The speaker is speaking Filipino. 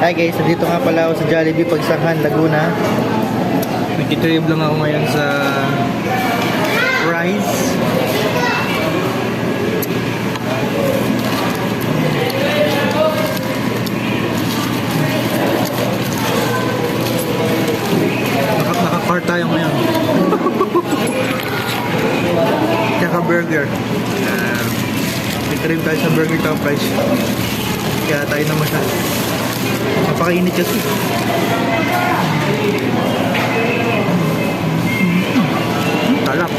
Hi guys, dito nga pala ako sa Jollibee Pagsangan, Laguna. Nagtitrip lang ako ngayon sa rice. Naka-car tayo ngayon. Tsaka burger. Nagtitrip tayo sa Burger Top Price. Kaya tayo naman sa napakainit kasi. Talap.